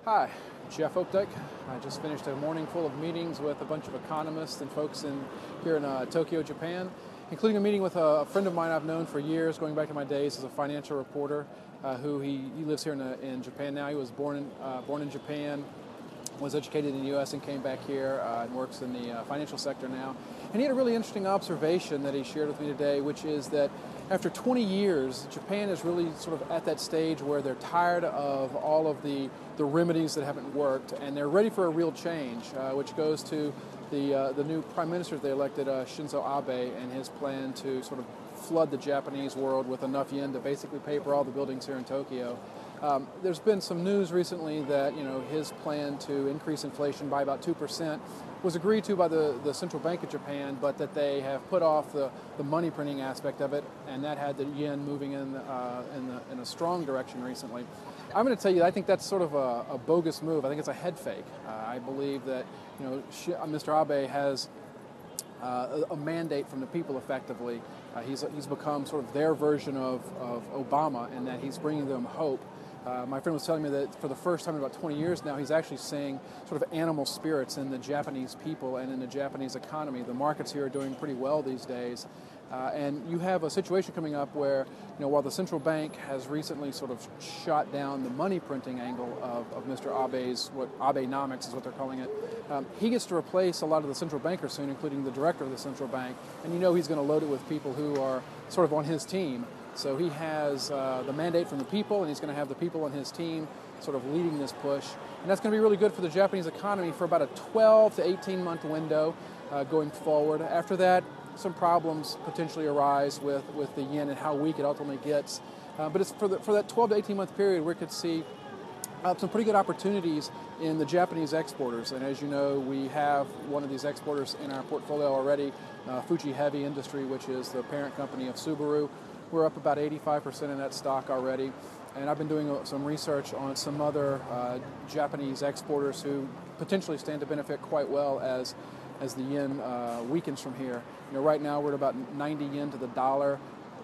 Hi, Jeff Opdyke. I just finished a morning full of meetings with a bunch of economists and folks here in Tokyo, Japan, including a meeting with a friend of mine I've known for years, going back to my days as a financial reporter, he lives here in Japan now. He was born in Japan, was educated in the U.S. and came back here and works in the financial sector now. And he had a really interesting observation that he shared with me today, which is that after 20 years, Japan is really sort of at that stage where they're tired of all of the remedies that haven't worked, and they're ready for a real change, which goes to the new prime minister they elected, Shinzo Abe, and his plan to sort of flood the Japanese world with enough yen to basically pay for all the buildings here in Tokyo. There's been some news recently that his plan to increase inflation by about 2% was agreed to by the Central Bank of Japan, but that they have put off the money printing aspect of it, and that had the yen moving in a strong direction recently. I'm going to tell you, I think that's sort of a bogus move. I think it's a head fake. I believe that Mr. Abe has a mandate from the people effectively. He's become sort of their version of Obama, in that he's bringing them hope. My friend was telling me that for the first time in about 20 years now, he's actually seeing sort of animal spirits in the Japanese people and in the Japanese economy. The markets here are doing pretty well these days. And you have a situation coming up where, while the central bank has recently sort of shot down the money printing angle of Mr. Abe's, what Abenomics is what they're calling it, he gets to replace a lot of the central bankers soon, including the director of the central bank. And he's going to load it with people who are sort of on his team. So he has the mandate from the people, and he's going to have the people on his team sort of leading this push. And that's going to be really good for the Japanese economy for about a 12 to 18 month window going forward. After that, some problems potentially arise with the yen and how weak it ultimately gets. But it's for that 12 to 18 month period we could see some pretty good opportunities in the Japanese exporters. And as you know, we have one of these exporters in our portfolio already, Fuji Heavy Industry, which is the parent company of Subaru. We're up about 85% in that stock already. And I've been doing some research on some other Japanese exporters who potentially stand to benefit quite well as the yen weakens from here. Right now we're at about 90 yen to the dollar.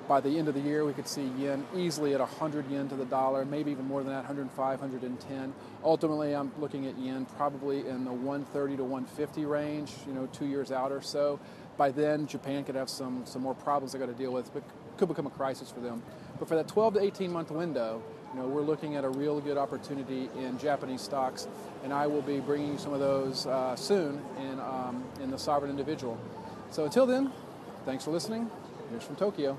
By the end of the year, we could see yen easily at 100 yen to the dollar, maybe even more than that, 105, 110. Ultimately, I'm looking at yen probably in the 130 to 150 range, 2 years out or so. By then, Japan could have some more problems they've got to deal with, but could become a crisis for them. But for that 12 to 18 month window, we're looking at a real good opportunity in Japanese stocks, and I will be bringing you some of those soon in the Sovereign Individual. So until then, thanks for listening. Here's from Tokyo.